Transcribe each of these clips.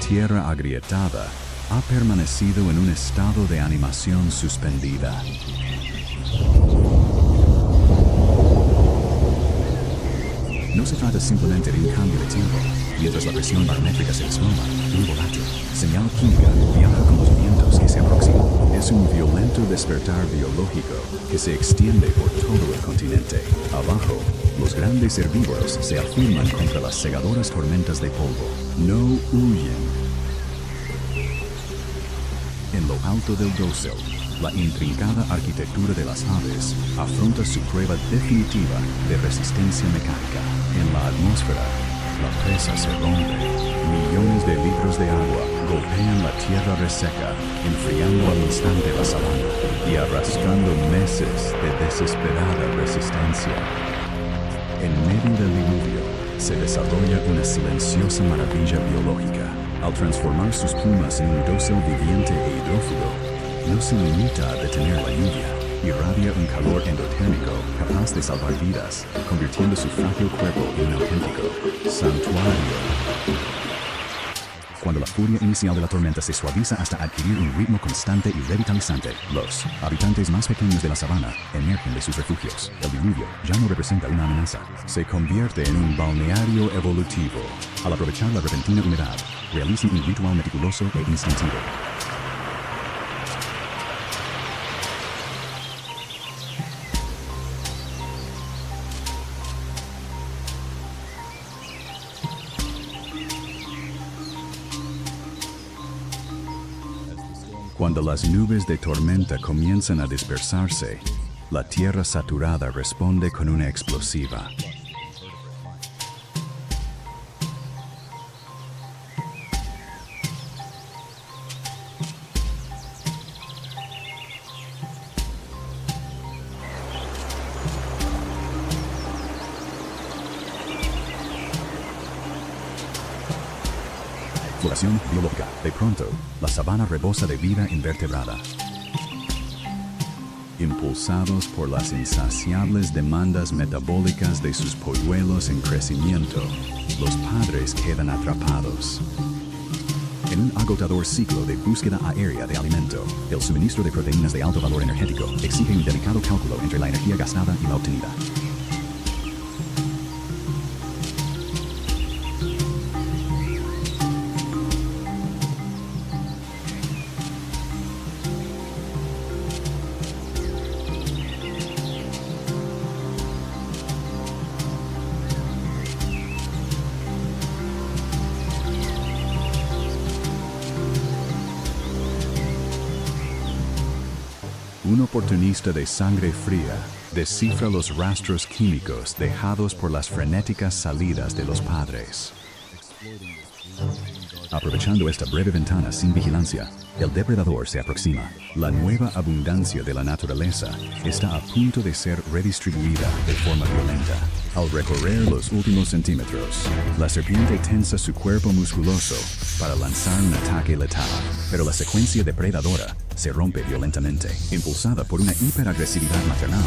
tierra agrietada ha permanecido en un estado de animación suspendida. No se trata simplemente de un cambio de tiempo. Mientras la presión barométrica se desploma, un volátil, señal química, viaja con los vientos que se aproximan. Es un violento despertar biológico que se extiende por todo el continente. Abajo, los grandes herbívoros se afirman contra las cegadoras tormentas de polvo. No huyen. En lo alto del dosel, la intrincada arquitectura de las aves afronta su prueba definitiva de resistencia mecánica. En la atmósfera, la presa se rompe. Millones de litros de agua golpean la tierra reseca, enfriando al instante la sabana y arrastrando meses de desesperada resistencia. En medio del diluvio, se desarrolla una silenciosa maravilla biológica. Al transformar sus plumas en un dosel viviente e hidrófugo, no se limita a detener la lluvia, irradia un calor endotérmico capaz de salvar vidas, convirtiendo su frágil cuerpo en un auténtico santuario. Cuando la furia inicial de la tormenta se suaviza hasta adquirir un ritmo constante y revitalizante, los habitantes más pequeños de la sabana emergen de sus refugios. El diluvio ya no representa una amenaza, se convierte en un balneario evolutivo. Al aprovechar la repentina humedad, realizan un ritual meticuloso e instintivo. Cuando las nubes de tormenta comienzan a dispersarse, la tierra saturada responde con una explosiva. Floración biológica. De pronto, la sabana rebosa de vida invertebrada. Impulsados por las insaciables demandas metabólicas de sus polluelos en crecimiento, los padres quedan atrapados en un agotador ciclo de búsqueda aérea de alimento. El suministro de proteínas de alto valor energético exige un delicado cálculo entre la energía gastada y la obtenida. Un oportunista de sangre fría descifra los rastros químicos dejados por las frenéticas salidas de los padres. Aprovechando esta breve ventana sin vigilancia, el depredador se aproxima. La nueva abundancia de la naturaleza está a punto de ser redistribuida de forma violenta. Al recorrer los últimos centímetros, la serpiente tensa su cuerpo musculoso para lanzar un ataque letal. Pero la secuencia depredadora se rompe violentamente. Impulsada por una hiperagresividad maternal,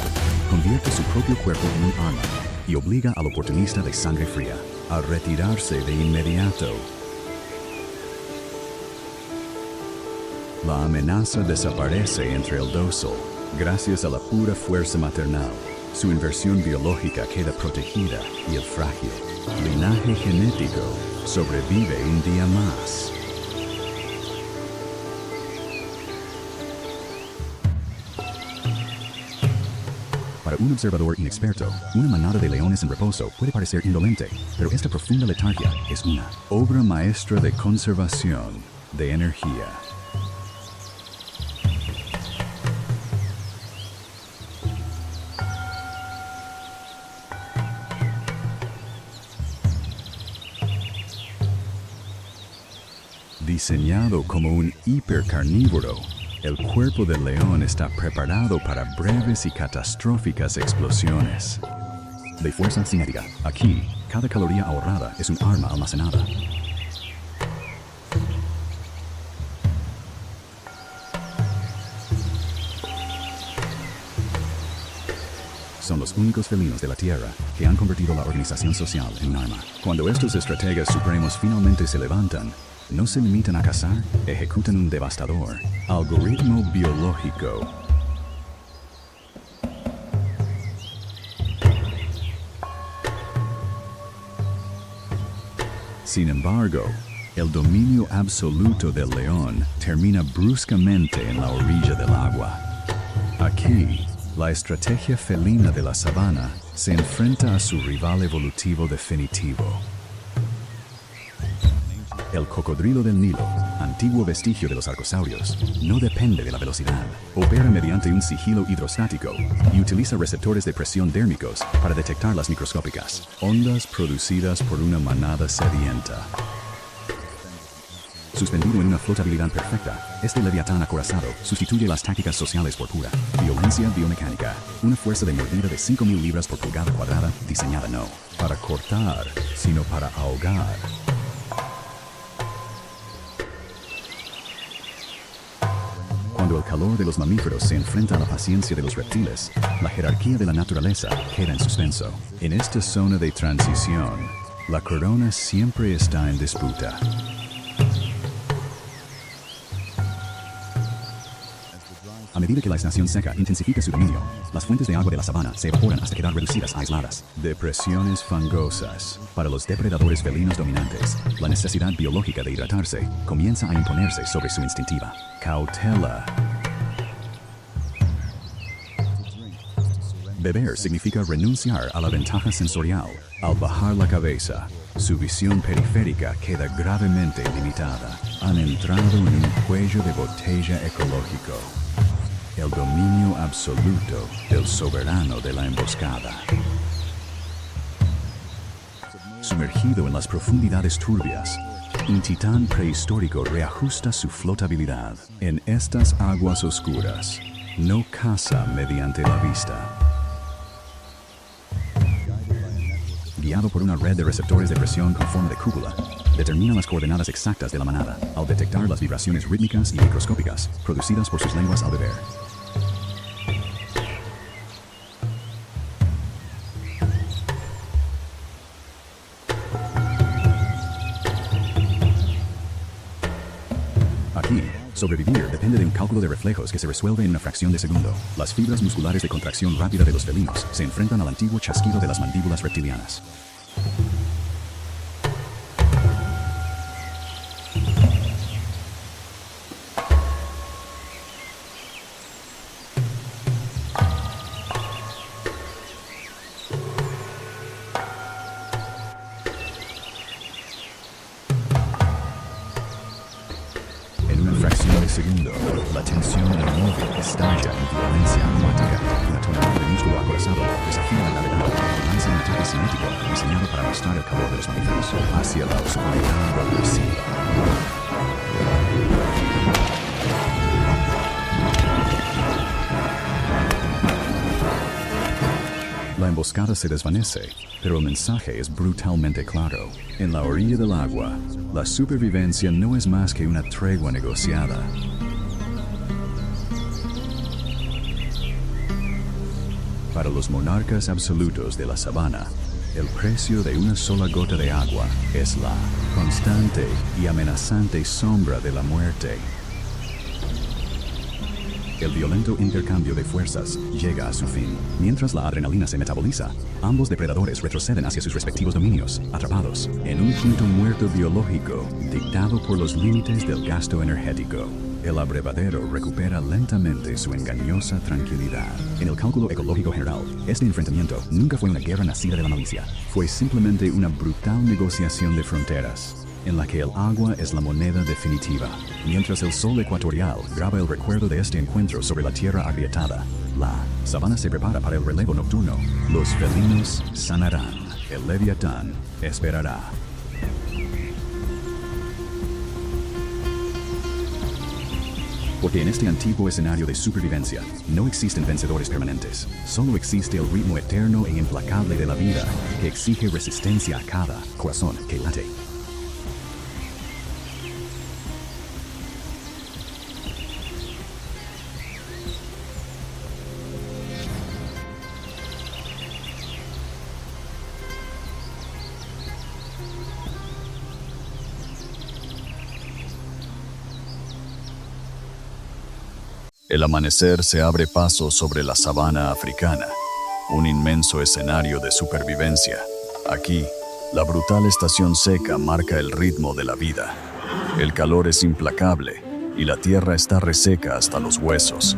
convierte su propio cuerpo en un arma y obliga al oportunista de sangre fría a retirarse de inmediato. La amenaza desaparece entre el dosel gracias a la pura fuerza maternal. Su inversión biológica queda protegida y el frágil linaje genético sobrevive un día más. Para un observador inexperto, una manada de leones en reposo puede parecer indolente, pero esta profunda letargia es una obra maestra de conservación de energía. Diseñado como un hipercarnívoro, el cuerpo del león está preparado para breves y catastróficas explosiones. De fuerza cinética, aquí, cada caloría ahorrada es un arma almacenada. Son los únicos felinos de la Tierra que han convertido la organización social en un arma. Cuando estos estrategas supremos finalmente se levantan, No se limitan a cazar, ejecutan un devastador algoritmo biológico. Sin embargo, el dominio absoluto del león termina bruscamente en la orilla del agua. Aquí, la estrategia felina de la sabana se enfrenta a su rival evolutivo definitivo. El cocodrilo del Nilo, antiguo vestigio de los arcosaurios, no depende de la velocidad, opera mediante un sigilo hidrostático y utiliza receptores de presión dérmicos para detectar las microscópicas ondas producidas por una manada sedienta. Suspendido en una flotabilidad perfecta, este leviatán acorazado sustituye las tácticas sociales por pura violencia biomecánica, una fuerza de mordida de 5.000 libras por pulgada cuadrada, diseñada no para cortar, sino para ahogar. Cuando el calor de los mamíferos se enfrenta a la paciencia de los reptiles, la jerarquía de la naturaleza queda en suspenso. En esta zona de transición, la corona siempre está en disputa. A medida que la estación seca intensifica su dominio, las fuentes de agua de la sabana se evaporan hasta quedar reducidas a aisladas. Depresiones fangosas. Para los depredadores felinos dominantes, la necesidad biológica de hidratarse comienza a imponerse sobre su instintiva cautela. Beber significa renunciar a la ventaja sensorial. Al bajar la cabeza, su visión periférica queda gravemente limitada. Han entrado en un cuello de botella ecológico. El dominio absoluto del soberano de la emboscada. Sumergido en las profundidades turbias, un titán prehistórico reajusta su flotabilidad. En estas aguas oscuras, no caza mediante la vista. Guiado por una red de receptores de presión con forma de cúpula, determina las coordenadas exactas de la manada al detectar las vibraciones rítmicas y microscópicas producidas por sus lenguas al beber. Aquí, sobrevivir depende de un cálculo de reflejos que se resuelve en una fracción de segundo. Las fibras musculares de contracción rápida de los felinos se enfrentan al antiguo chasquido de las mandíbulas reptilianas. Segundo, la tensión inmóvil estalla en violencia acuática. Una tonelada de músculo acorazado desafía la gravedad y lanza un ataque cinético diseñado para arrastrar el calor de los mamíferos hacia la oscuridad progresiva. La emboscada se desvanece, pero el mensaje es brutalmente claro. En la orilla del agua, la supervivencia no es más que una tregua negociada. Para los monarcas absolutos de la sabana, el precio de una sola gota de agua es la constante y amenazante sombra de la muerte. El violento intercambio de fuerzas llega a su fin. Mientras la adrenalina se metaboliza, ambos depredadores retroceden hacia sus respectivos dominios, atrapados en un quinto muerto biológico dictado por los límites del gasto energético. El abrevadero recupera lentamente su engañosa tranquilidad. En el cálculo ecológico general, este enfrentamiento nunca fue una guerra nacida de la malicia. Fue simplemente una brutal negociación de fronteras, en la que el agua es la moneda definitiva. Mientras el sol ecuatorial graba el recuerdo de este encuentro sobre la tierra agrietada, la sabana se prepara para el relevo nocturno. Los felinos sanarán. El leviatán esperará. Porque en este antiguo escenario de supervivencia, no existen vencedores permanentes. Solo existe el ritmo eterno e implacable de la vida, que exige resistencia a cada corazón que late. El amanecer se abre paso sobre la sabana africana, un inmenso escenario de supervivencia. Aquí, la brutal estación seca marca el ritmo de la vida. El calor es implacable y la tierra está reseca hasta los huesos.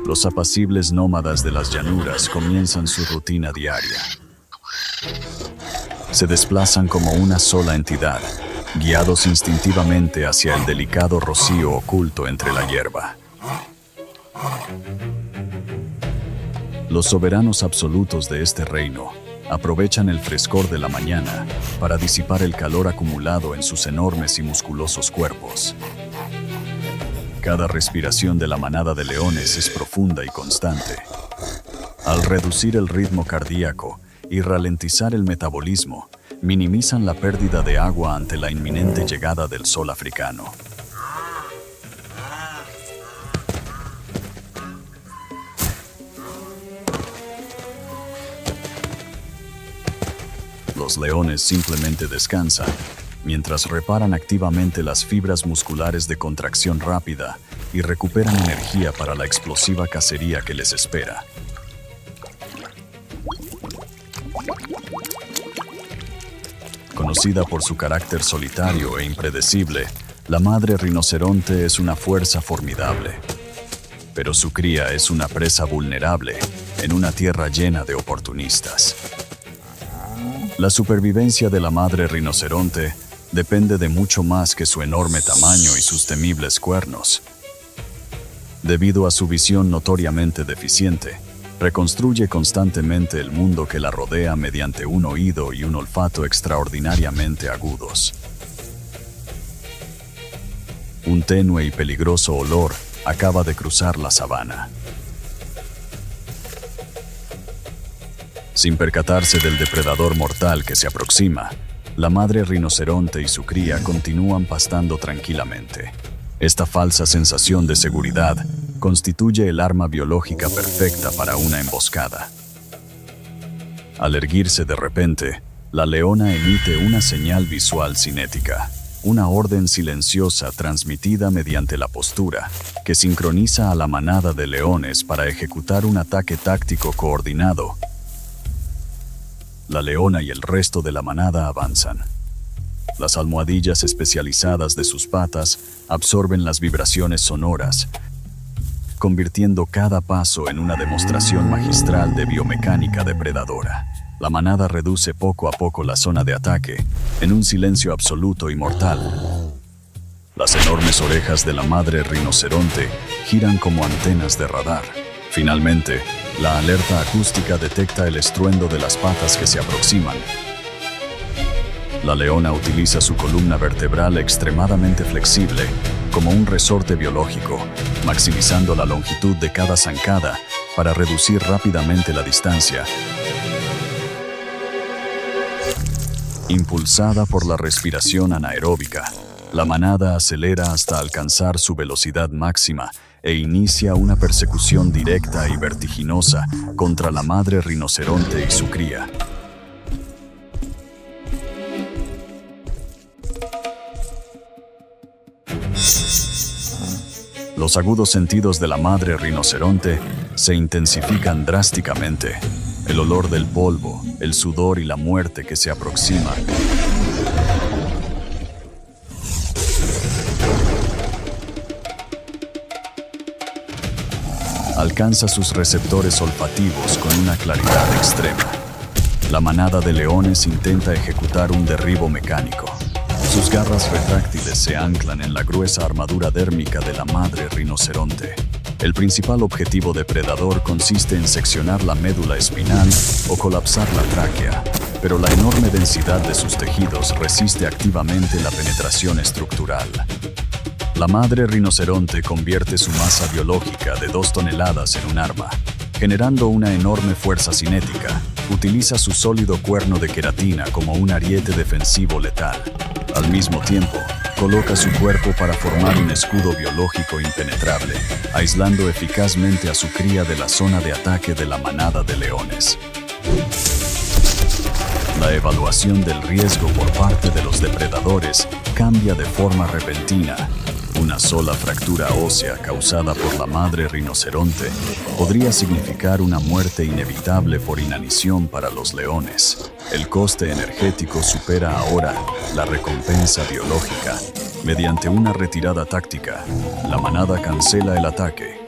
Los apacibles nómadas de las llanuras comienzan su rutina diaria. Se desplazan como una sola entidad, guiados instintivamente hacia el delicado rocío oculto entre la hierba. Los soberanos absolutos de este reino aprovechan el frescor de la mañana para disipar el calor acumulado en sus enormes y musculosos cuerpos. Cada respiración de la manada de leones es profunda y constante. Al reducir el ritmo cardíaco y ralentizar el metabolismo, minimizan la pérdida de agua ante la inminente llegada del sol africano. Los leones simplemente descansan, mientras reparan activamente las fibras musculares de contracción rápida y recuperan energía para la explosiva cacería que les espera. Conocida por su carácter solitario e impredecible, la madre rinoceronte es una fuerza formidable. Pero su cría es una presa vulnerable en una tierra llena de oportunistas. La supervivencia de la madre rinoceronte depende de mucho más que su enorme tamaño y sus temibles cuernos. Debido a su visión notoriamente deficiente, reconstruye constantemente el mundo que la rodea mediante un oído y un olfato extraordinariamente agudos. Un tenue y peligroso olor acaba de cruzar la sabana. Sin percatarse del depredador mortal que se aproxima, la madre rinoceronte y su cría continúan pastando tranquilamente. Esta falsa sensación de seguridad constituye el arma biológica perfecta para una emboscada. Al erguirse de repente, la leona emite una señal visual cinética, una orden silenciosa transmitida mediante la postura, que sincroniza a la manada de leones para ejecutar un ataque táctico coordinado. La leona y el resto de la manada avanzan. Las almohadillas especializadas de sus patas absorben las vibraciones sonoras, convirtiendo cada paso en una demostración magistral de biomecánica depredadora. La manada reduce poco a poco la zona de ataque, en un silencio absoluto y mortal. Las enormes orejas de la madre rinoceronte giran como antenas de radar. Finalmente, la alerta acústica detecta el estruendo de las patas que se aproximan. La leona utiliza su columna vertebral extremadamente flexible como un resorte biológico, maximizando la longitud de cada zancada para reducir rápidamente la distancia. Impulsada por la respiración anaeróbica, la manada acelera hasta alcanzar su velocidad máxima e inicia una persecución directa y vertiginosa contra la madre rinoceronte y su cría. Los agudos sentidos de la madre rinoceronte se intensifican drásticamente. El olor del polvo, el sudor y la muerte que se aproxima alcanza sus receptores olfativos con una claridad extrema. La manada de leones intenta ejecutar un derribo mecánico. Sus garras retráctiles se anclan en la gruesa armadura dérmica de la madre rinoceronte. El principal objetivo depredador consiste en seccionar la médula espinal o colapsar la tráquea, pero la enorme densidad de sus tejidos resiste activamente la penetración estructural. La madre rinoceronte convierte su masa biológica de 2 toneladas en un arma, generando una enorme fuerza cinética. Utiliza su sólido cuerno de queratina como un ariete defensivo letal. Al mismo tiempo, coloca su cuerpo para formar un escudo biológico impenetrable, aislando eficazmente a su cría de la zona de ataque de la manada de leones. La evaluación del riesgo por parte de los depredadores cambia de forma repentina. Una sola fractura ósea causada por la madre rinoceronte podría significar una muerte inevitable por inanición para los leones. El coste energético supera ahora la recompensa biológica. Mediante una retirada táctica, la manada cancela el ataque.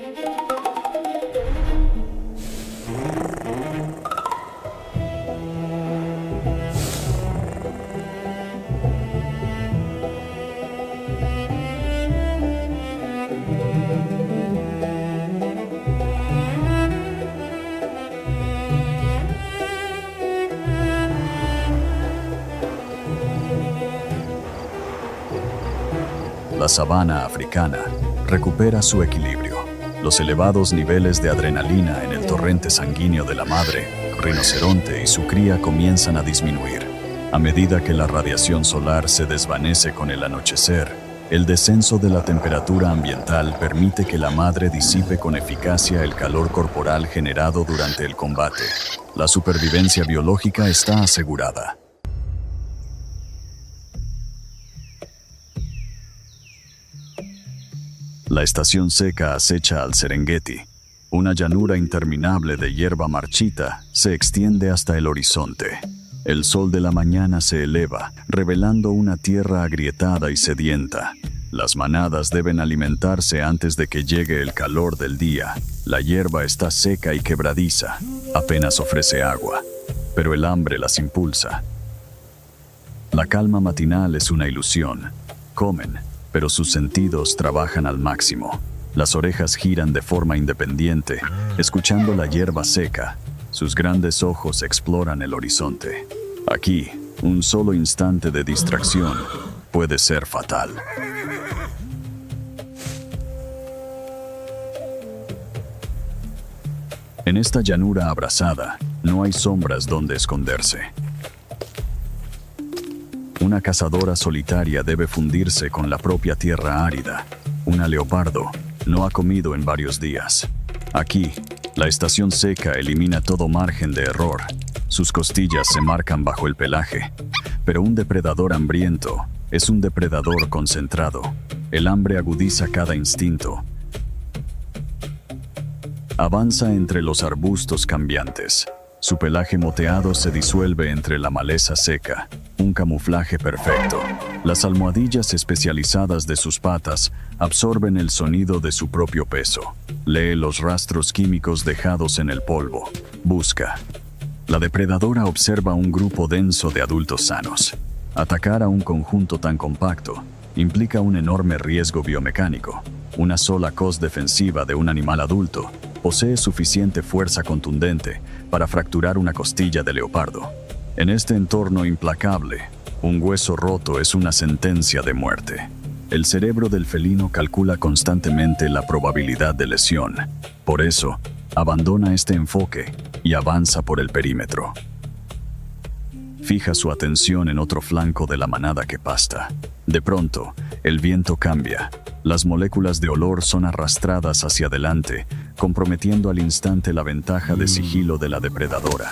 La sabana africana recupera su equilibrio. Los elevados niveles de adrenalina en el torrente sanguíneo de la madre rinoceronte y su cría comienzan a disminuir. A medida que la radiación solar se desvanece con el anochecer, el descenso de la temperatura ambiental permite que la madre disipe con eficacia el calor corporal generado durante el combate. La supervivencia biológica está asegurada. La estación seca acecha al Serengeti. Una llanura interminable de hierba marchita se extiende hasta el horizonte. El sol de la mañana se eleva, revelando una tierra agrietada y sedienta. Las manadas deben alimentarse antes de que llegue el calor del día. La hierba está seca y quebradiza, apenas ofrece agua, pero el hambre las impulsa. La calma matinal es una ilusión. Comen, pero sus sentidos trabajan al máximo. Las orejas giran de forma independiente, escuchando la hierba seca. Sus grandes ojos exploran el horizonte. Aquí, un solo instante de distracción puede ser fatal. En esta llanura abrasada, no hay sombras donde esconderse. Una cazadora solitaria debe fundirse con la propia tierra árida. Una leopardo no ha comido en varios días. Aquí, la estación seca elimina todo margen de error. Sus costillas se marcan bajo el pelaje. Pero un depredador hambriento es un depredador concentrado. El hambre agudiza cada instinto. Avanza entre los arbustos cambiantes. Su pelaje moteado se disuelve entre la maleza seca. Un camuflaje perfecto. Las almohadillas especializadas de sus patas absorben el sonido de su propio peso. Lee los rastros químicos dejados en el polvo. Busca. La depredadora observa un grupo denso de adultos sanos. Atacar a un conjunto tan compacto implica un enorme riesgo biomecánico. Una sola cos defensiva de un animal adulto posee suficiente fuerza contundente para fracturar una costilla de leopardo. En este entorno implacable, un hueso roto es una sentencia de muerte. El cerebro del felino calcula constantemente la probabilidad de lesión. Por eso, abandona este enfoque y avanza por el perímetro. Fija su atención en otro flanco de la manada que pasta. De pronto, el viento cambia. Las moléculas de olor son arrastradas hacia adelante, comprometiendo al instante la ventaja de sigilo de la depredadora.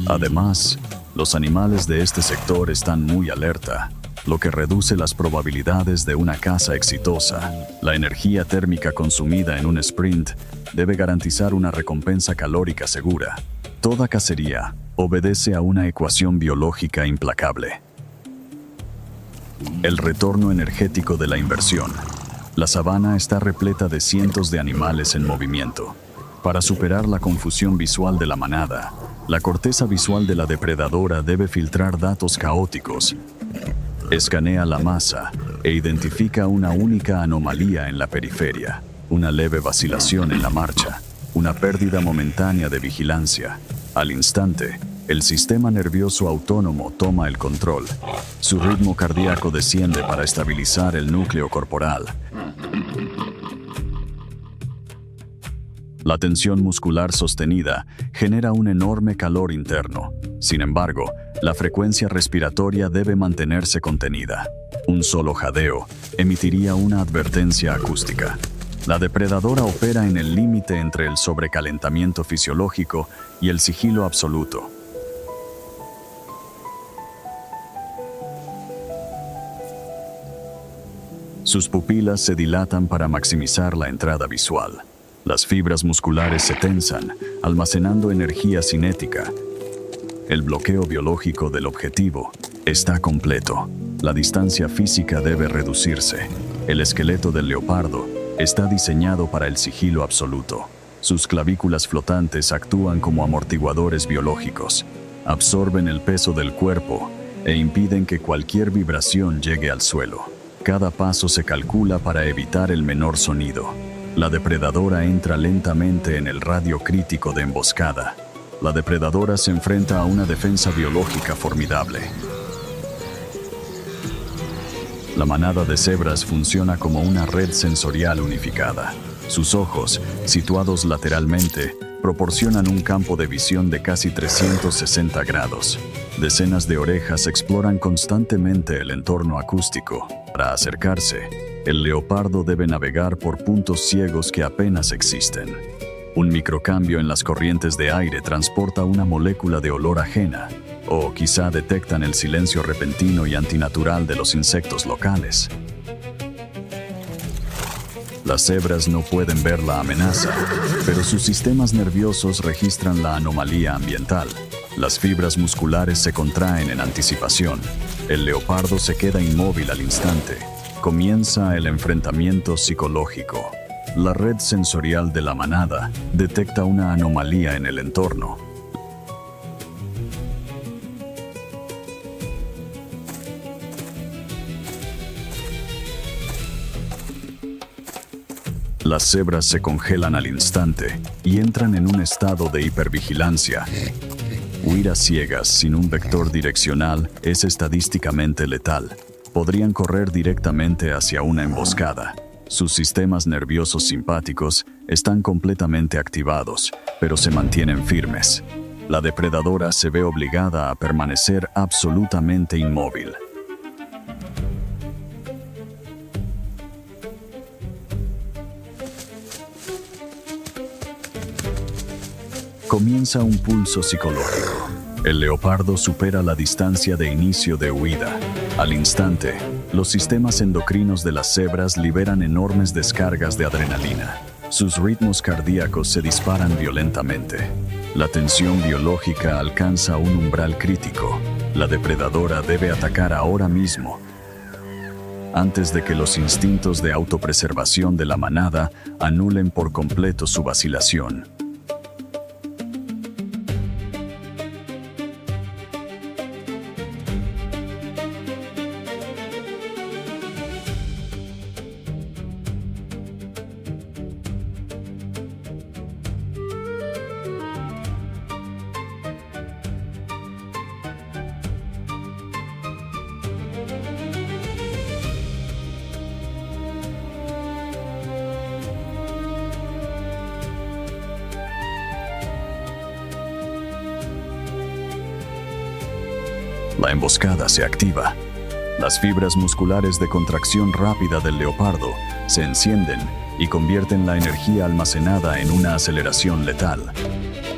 Además, los animales de este sector están muy alerta, lo que reduce las probabilidades de una caza exitosa. La energía térmica consumida en un sprint debe garantizar una recompensa calórica segura. Toda cacería obedece a una ecuación biológica implacable. El retorno energético de la inversión. La sabana está repleta de cientos de animales en movimiento. Para superar la confusión visual de la manada, la corteza visual de la depredadora debe filtrar datos caóticos. Escanea la masa e identifica una única anomalía en la periferia, una leve vacilación en la marcha, una pérdida momentánea de vigilancia. Al instante, el sistema nervioso autónomo toma el control. Su ritmo cardíaco desciende para estabilizar el núcleo corporal. La tensión muscular sostenida genera un enorme calor interno. Sin embargo, la frecuencia respiratoria debe mantenerse contenida. Un solo jadeo emitiría una advertencia acústica. La depredadora opera en el límite entre el sobrecalentamiento fisiológico y el sigilo absoluto. Sus pupilas se dilatan para maximizar la entrada visual. Las fibras musculares se tensan, almacenando energía cinética. El bloqueo biológico del objetivo está completo. La distancia física debe reducirse. El esqueleto del leopardo está diseñado para el sigilo absoluto. Sus clavículas flotantes actúan como amortiguadores biológicos. Absorben el peso del cuerpo e impiden que cualquier vibración llegue al suelo. Cada paso se calcula para evitar el menor sonido. La depredadora entra lentamente en el radio crítico de emboscada. La depredadora se enfrenta a una defensa biológica formidable. La manada de cebras funciona como una red sensorial unificada. Sus ojos, situados lateralmente, proporcionan un campo de visión de casi 360 grados. Decenas de orejas exploran constantemente el entorno acústico. Para acercarse, el leopardo debe navegar por puntos ciegos que apenas existen. Un microcambio en las corrientes de aire transporta una molécula de olor ajena, o quizá detectan el silencio repentino y antinatural de los insectos locales. Las cebras no pueden ver la amenaza, pero sus sistemas nerviosos registran la anomalía ambiental. Las fibras musculares se contraen en anticipación. El leopardo se queda inmóvil al instante. Comienza el enfrentamiento psicológico. La red sensorial de la manada detecta una anomalía en el entorno. Las cebras se congelan al instante y entran en un estado de hipervigilancia. Huir a ciegas sin un vector direccional es estadísticamente letal. Podrían correr directamente hacia una emboscada. Sus sistemas nerviosos simpáticos están completamente activados, pero se mantienen firmes. La depredadora se ve obligada a permanecer absolutamente inmóvil. Comienza un pulso psicológico. El leopardo supera la distancia de inicio de huida. Al instante, los sistemas endocrinos de las cebras liberan enormes descargas de adrenalina. Sus ritmos cardíacos se disparan violentamente. La tensión biológica alcanza un umbral crítico. La depredadora debe atacar ahora mismo, antes de que los instintos de autopreservación de la manada anulen por completo su vacilación. La emboscada se activa. Las fibras musculares de contracción rápida del leopardo se encienden y convierten la energía almacenada en una aceleración letal.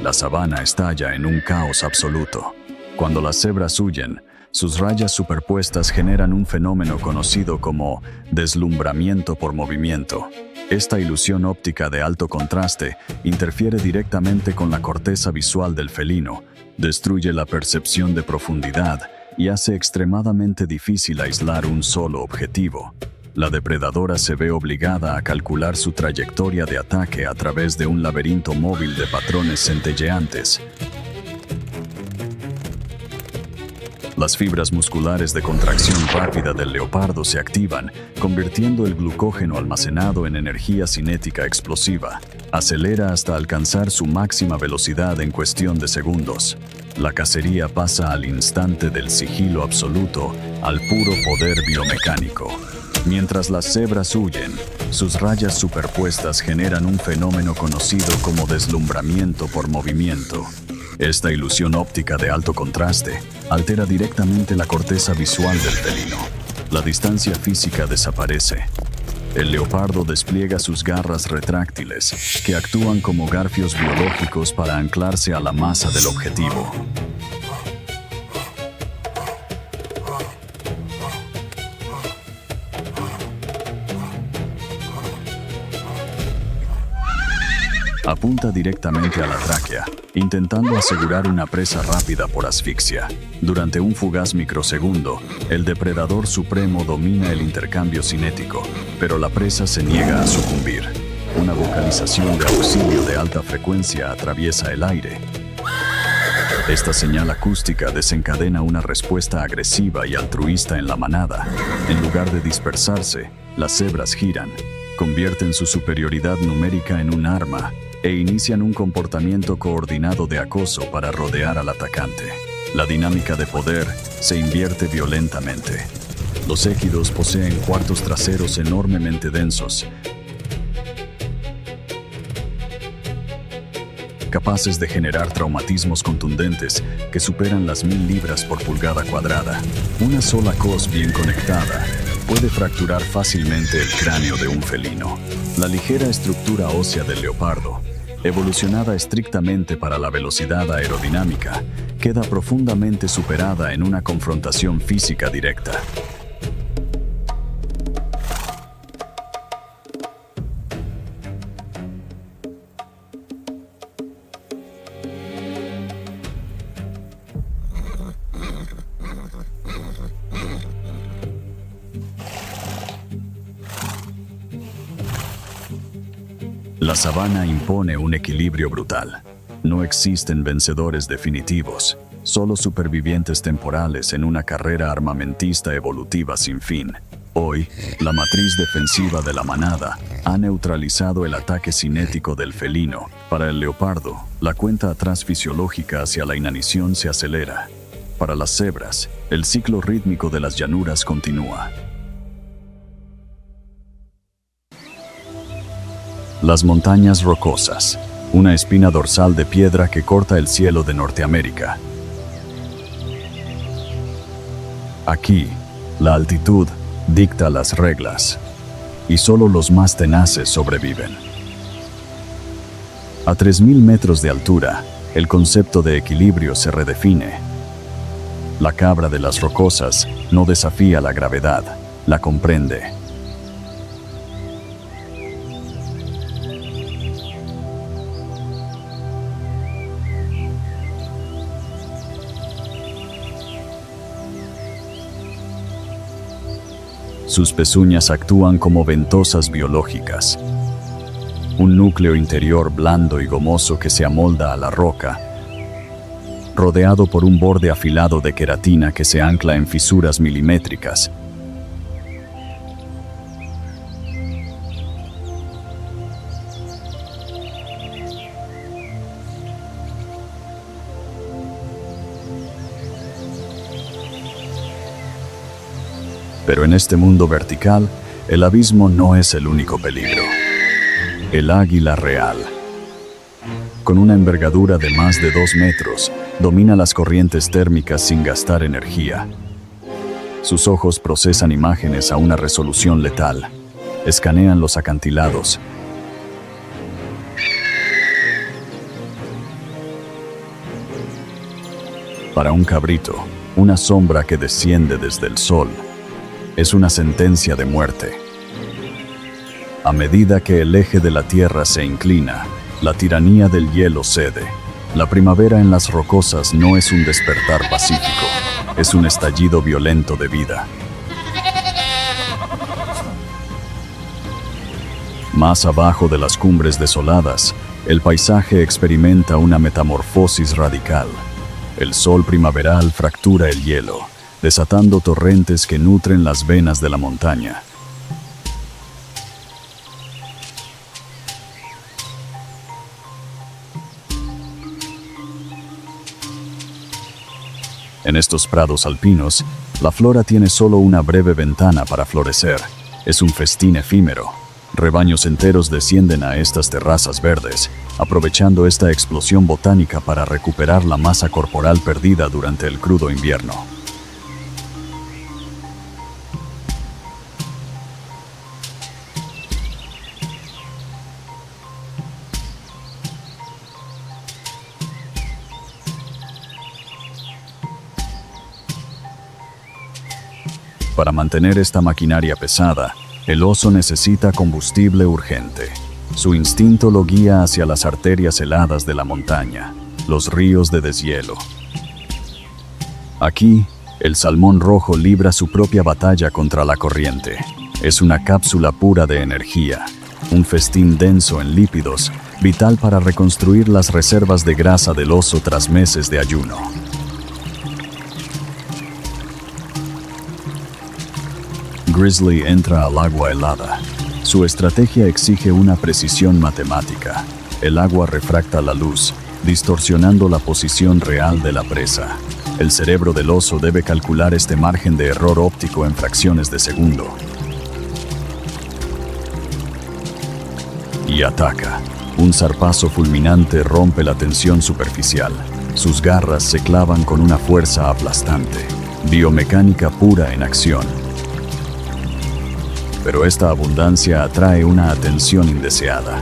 La sabana estalla en un caos absoluto. Cuando las cebras huyen, sus rayas superpuestas generan un fenómeno conocido como deslumbramiento por movimiento. Esta ilusión óptica de alto contraste interfiere directamente con la corteza visual del felino, destruye la percepción de profundidad y hace extremadamente difícil aislar un solo objetivo. La depredadora se ve obligada a calcular su trayectoria de ataque a través de un laberinto móvil de patrones centelleantes. Las fibras musculares de contracción rápida del leopardo se activan, convirtiendo el glucógeno almacenado en energía cinética explosiva. Acelera hasta alcanzar su máxima velocidad en cuestión de segundos. La cacería pasa al instante del sigilo absoluto al puro poder biomecánico. Mientras las cebras huyen, sus rayas superpuestas generan un fenómeno conocido como deslumbramiento por movimiento. Esta ilusión óptica de alto contraste altera directamente la corteza visual del felino. La distancia física desaparece. El leopardo despliega sus garras retráctiles, que actúan como garfios biológicos para anclarse a la masa del objetivo. Apunta directamente a la tráquea, intentando asegurar una presa rápida por asfixia. Durante un fugaz microsegundo, el depredador supremo domina el intercambio cinético, pero la presa se niega a sucumbir. Una vocalización de auxilio de alta frecuencia atraviesa el aire. Esta señal acústica desencadena una respuesta agresiva y altruista en la manada. En lugar de dispersarse, las cebras giran, convierten su superioridad numérica en un arma e inician un comportamiento coordinado de acoso para rodear al atacante. La dinámica de poder se invierte violentamente. Los équidos poseen cuartos traseros enormemente densos, capaces de generar traumatismos contundentes que superan las 1000 libras por pulgada cuadrada. Una sola cos bien conectada puede fracturar fácilmente el cráneo de un felino. La ligera estructura ósea del leopardo, evolucionada estrictamente para la velocidad aerodinámica, queda profundamente superada en una confrontación física directa. La sabana impone un equilibrio brutal. No existen vencedores definitivos, solo supervivientes temporales en una carrera armamentista evolutiva sin fin. Hoy, la matriz defensiva de la manada ha neutralizado el ataque cinético del felino. Para el leopardo, la cuenta atrás fisiológica hacia la inanición se acelera. Para las cebras, el ciclo rítmico de las llanuras continúa. Las montañas rocosas, una espina dorsal de piedra que corta el cielo de Norteamérica. Aquí, la altitud dicta las reglas, y solo los más tenaces sobreviven. A 3000 metros de altura, el concepto de equilibrio se redefine. La cabra de las rocosas no desafía la gravedad, la comprende. Sus pezuñas actúan como ventosas biológicas. Un núcleo interior blando y gomoso que se amolda a la roca, rodeado por un borde afilado de queratina que se ancla en fisuras milimétricas. Pero en este mundo vertical, el abismo no es el único peligro. El águila real, con una envergadura de más de 2 metros, domina las corrientes térmicas sin gastar energía. Sus ojos procesan imágenes a una resolución letal, escanean los acantilados. Para un cabrito, una sombra que desciende desde el sol es una sentencia de muerte. A medida que el eje de la Tierra se inclina, la tiranía del hielo cede. La primavera en las rocosas no es un despertar pacífico, es un estallido violento de vida. Más abajo de las cumbres desoladas, el paisaje experimenta una metamorfosis radical. El sol primaveral fractura el hielo, desatando torrentes que nutren las venas de la montaña. En estos prados alpinos, la flora tiene solo una breve ventana para florecer. Es un festín efímero. Rebaños enteros descienden a estas terrazas verdes, aprovechando esta explosión botánica para recuperar la masa corporal perdida durante el crudo invierno. Para mantener esta maquinaria pesada, el oso necesita combustible urgente. Su instinto lo guía hacia las arterias heladas de la montaña, los ríos de deshielo. Aquí, el salmón rojo libra su propia batalla contra la corriente. Es una cápsula pura de energía, un festín denso en lípidos, vital para reconstruir las reservas de grasa del oso tras meses de ayuno. Grizzly entra al agua helada. Su estrategia exige una precisión matemática. El agua refracta la luz, distorsionando la posición real de la presa. El cerebro del oso debe calcular este margen de error óptico en fracciones de segundo. Y ataca. Un zarpazo fulminante rompe la tensión superficial. Sus garras se clavan con una fuerza aplastante. Biomecánica pura en acción. Pero esta abundancia atrae una atención indeseada.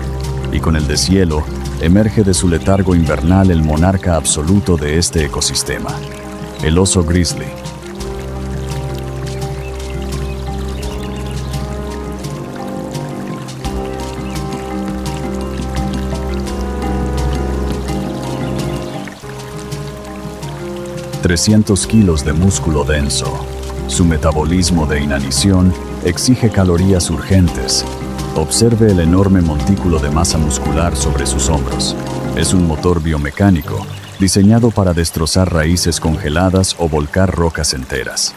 Y con el deshielo, emerge de su letargo invernal el monarca absoluto de este ecosistema, el oso grizzly. ...300 kilos de músculo denso. Su metabolismo de inanición exige calorías urgentes. Observe el enorme montículo de masa muscular sobre sus hombros. Es un motor biomecánico, diseñado para destrozar raíces congeladas o volcar rocas enteras.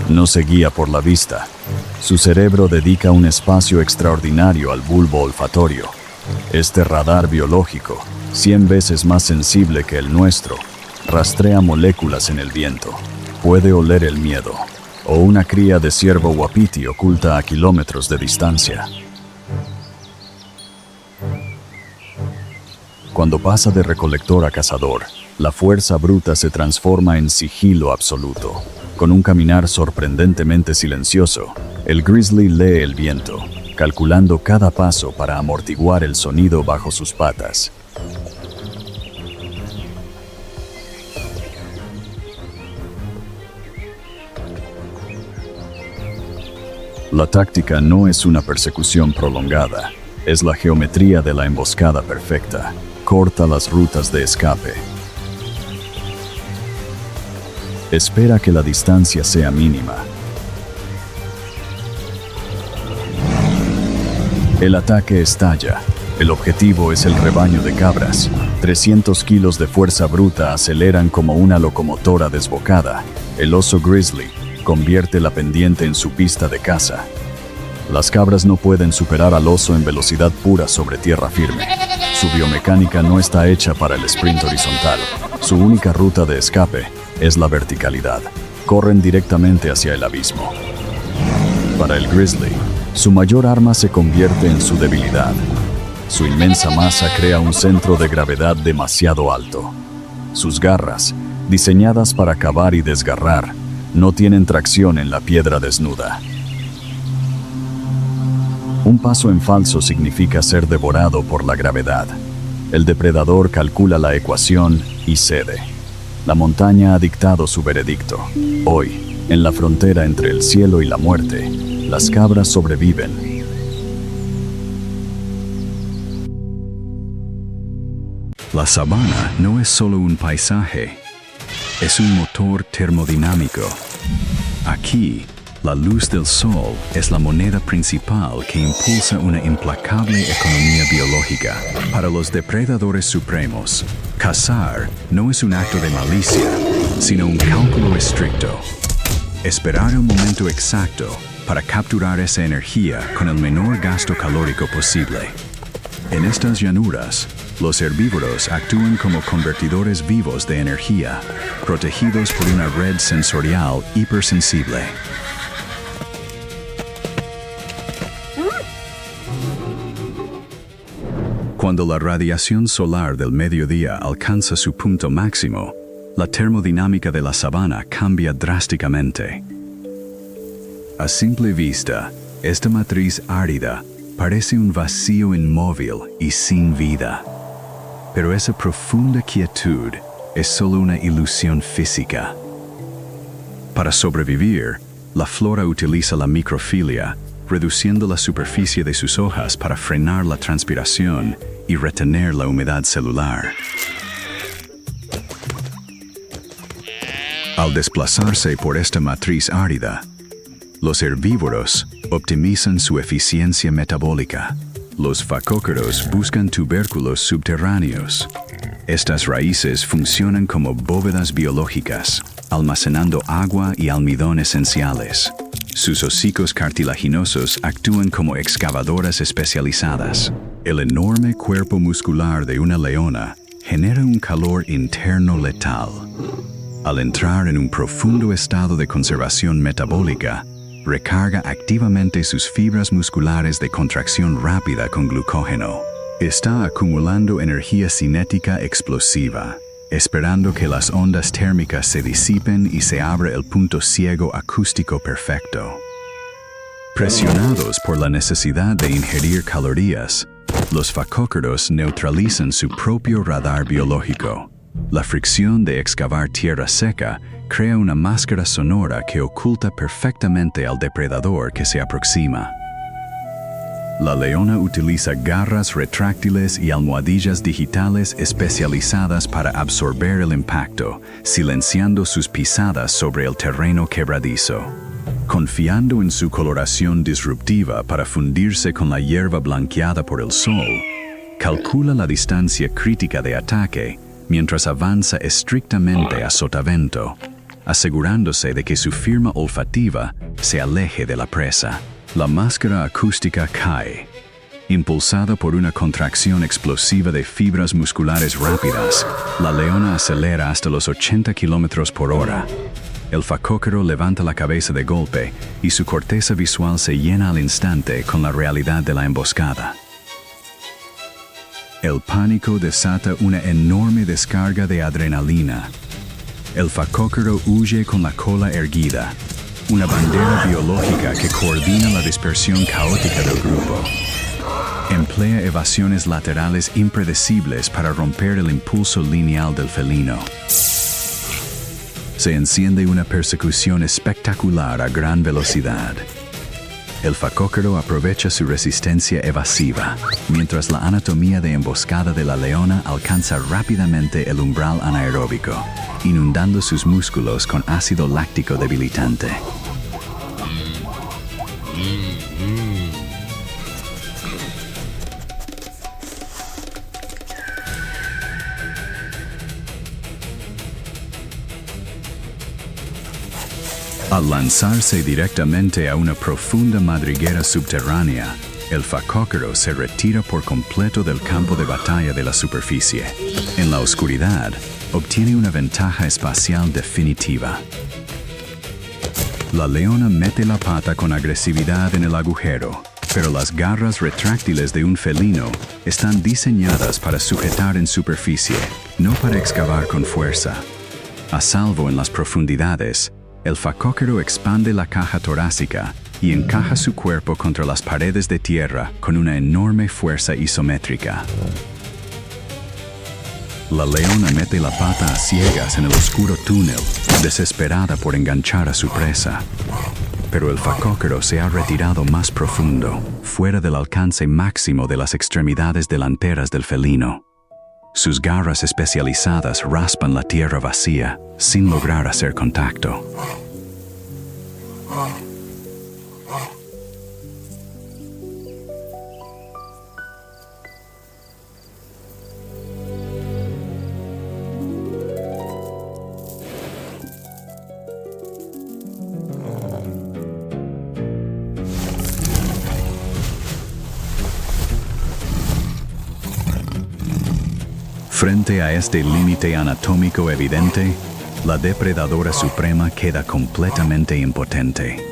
No se guía por la vista. Su cerebro dedica un espacio extraordinario al bulbo olfatorio. Este radar biológico, 100 veces más sensible que el nuestro, rastrea moléculas en el viento. Puede oler el miedo, o una cría de ciervo wapiti oculta a kilómetros de distancia. Cuando pasa de recolector a cazador, la fuerza bruta se transforma en sigilo absoluto. Con un caminar sorprendentemente silencioso, el grizzly lee el viento, calculando cada paso para amortiguar el sonido bajo sus patas. La táctica no es una persecución prolongada, es la geometría de la emboscada perfecta. Corta las rutas de escape. Espera que la distancia sea mínima. El ataque estalla. El objetivo es el rebaño de cabras. 300 kilos de fuerza bruta aceleran como una locomotora desbocada. El oso grizzly convierte la pendiente en su pista de caza. Las cabras no pueden superar al oso en velocidad pura sobre tierra firme. Su biomecánica no está hecha para el sprint horizontal. Su única ruta de escape es la verticalidad. Corren directamente hacia el abismo. Para el grizzly, su mayor arma se convierte en su debilidad. Su inmensa masa crea un centro de gravedad demasiado alto. Sus garras, diseñadas para cavar y desgarrar, no tienen tracción en la piedra desnuda. Un paso en falso significa ser devorado por la gravedad. El depredador calcula la ecuación y cede. La montaña ha dictado su veredicto. Hoy, en la frontera entre el cielo y la muerte, las cabras sobreviven. La sabana no es solo un paisaje, es un motor termodinámico. Aquí, la luz del sol es la moneda principal que impulsa una implacable economía biológica. Para los depredadores supremos, cazar no es un acto de malicia, sino un cálculo estricto. Esperar el momento exacto para capturar esa energía con el menor gasto calórico posible. En estas llanuras, los herbívoros actúan como convertidores vivos de energía, protegidos por una red sensorial hipersensible. Cuando la radiación solar del mediodía alcanza su punto máximo, la termodinámica de la sabana cambia drásticamente. A simple vista, esta matriz árida parece un vacío inmóvil y sin vida. Pero esa profunda quietud es solo una ilusión física. Para sobrevivir, la flora utiliza la microfilia, reduciendo la superficie de sus hojas para frenar la transpiración y retener la humedad celular. Al desplazarse por esta matriz árida, los herbívoros optimizan su eficiencia metabólica. Los facócaros buscan tubérculos subterráneos. Estas raíces funcionan como bóvedas biológicas, almacenando agua y almidón esenciales. Sus hocicos cartilaginosos actúan como excavadoras especializadas. El enorme cuerpo muscular de una leona genera un calor interno letal. Al entrar en un profundo estado de conservación metabólica, recarga activamente sus fibras musculares de contracción rápida con glucógeno. Está acumulando energía cinética explosiva, esperando que las ondas térmicas se disipen y se abra el punto ciego acústico perfecto. Presionados por la necesidad de ingerir calorías, los facócaros neutralizan su propio radar biológico. La fricción de excavar tierra seca crea una máscara sonora que oculta perfectamente al depredador que se aproxima. La leona utiliza garras retráctiles y almohadillas digitales especializadas para absorber el impacto, silenciando sus pisadas sobre el terreno quebradizo. Confiando en su coloración disruptiva para fundirse con la hierba blanqueada por el sol, calcula la distancia crítica de ataque mientras avanza estrictamente a sotavento, asegurándose de que su firma olfativa se aleje de la presa. La máscara acústica cae. Impulsada por una contracción explosiva de fibras musculares rápidas, la leona acelera hasta los 80 km por hora. El facócaro levanta la cabeza de golpe y su corteza visual se llena al instante con la realidad de la emboscada. El pánico desata una enorme descarga de adrenalina. El facócaro huye con la cola erguida, una bandera biológica que coordina la dispersión caótica del grupo. Emplea evasiones laterales impredecibles para romper el impulso lineal del felino. Se enciende una persecución espectacular a gran velocidad. El facócaro aprovecha su resistencia evasiva, mientras la anatomía de emboscada de la leona alcanza rápidamente el umbral anaeróbico, inundando sus músculos con ácido láctico debilitante. Al lanzarse directamente a una profunda madriguera subterránea, el facócaro se retira por completo del campo de batalla de la superficie. En la oscuridad, obtiene una ventaja espacial definitiva. La leona mete la pata con agresividad en el agujero, pero las garras retráctiles de un felino están diseñadas para sujetar en superficie, no para excavar con fuerza. A salvo en las profundidades, el facócaro expande la caja torácica y encaja su cuerpo contra las paredes de tierra con una enorme fuerza isométrica. La leona mete la pata a ciegas en el oscuro túnel, desesperada por enganchar a su presa. Pero el facócaro se ha retirado más profundo, fuera del alcance máximo de las extremidades delanteras del felino. Sus garras especializadas raspan la tierra vacía, sin lograr hacer contacto. Frente a este límite anatómico evidente, la depredadora suprema queda completamente impotente.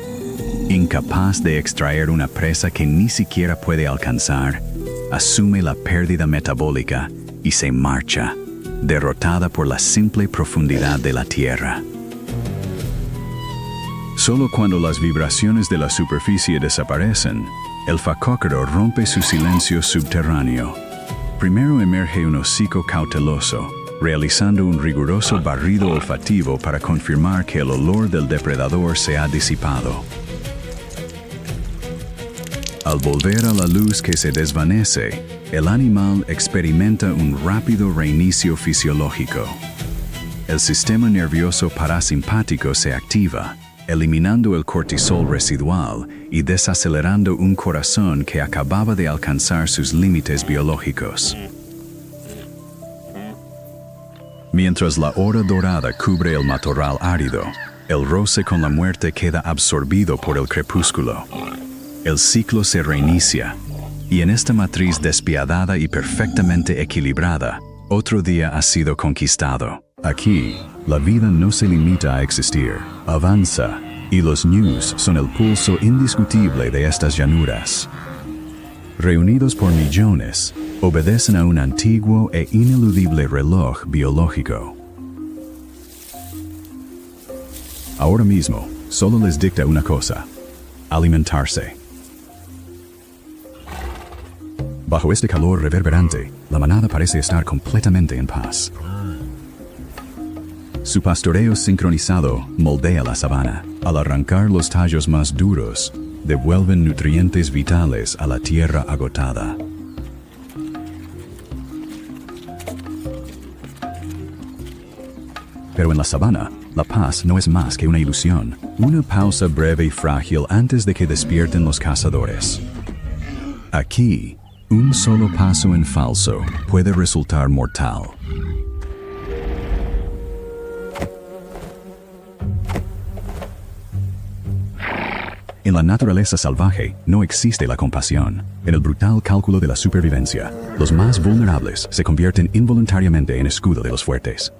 Incapaz de extraer una presa que ni siquiera puede alcanzar, asume la pérdida metabólica y se marcha, derrotada por la simple profundidad de la tierra. Solo cuando las vibraciones de la superficie desaparecen, el facócaro rompe su silencio subterráneo. Primero emerge un hocico cauteloso, realizando un riguroso barrido olfativo para confirmar que el olor del depredador se ha disipado. Al volver a la luz que se desvanece, el animal experimenta un rápido reinicio fisiológico. El sistema nervioso parasimpático se activa, eliminando el cortisol residual y desacelerando un corazón que acababa de alcanzar sus límites biológicos. Mientras la hora dorada cubre el matorral árido, el roce con la muerte queda absorbido por el crepúsculo. El ciclo se reinicia, y en esta matriz despiadada y perfectamente equilibrada, otro día ha sido conquistado. Aquí, la vida no se limita a existir, avanza, y los ñus son el pulso indiscutible de estas llanuras. Reunidos por millones, obedecen a un antiguo e ineludible reloj biológico. Ahora mismo, solo les dicta una cosa: alimentarse. Bajo este calor reverberante, la manada parece estar completamente en paz. Su pastoreo sincronizado moldea la sabana. Al arrancar los tallos más duros, devuelven nutrientes vitales a la tierra agotada. Pero en la sabana, la paz no es más que una ilusión, una pausa breve y frágil antes de que despierten los cazadores. Aquí, un solo paso en falso puede resultar mortal. En la naturaleza salvaje no existe la compasión. En el brutal cálculo de la supervivencia, los más vulnerables se convierten involuntariamente en escudo de los fuertes.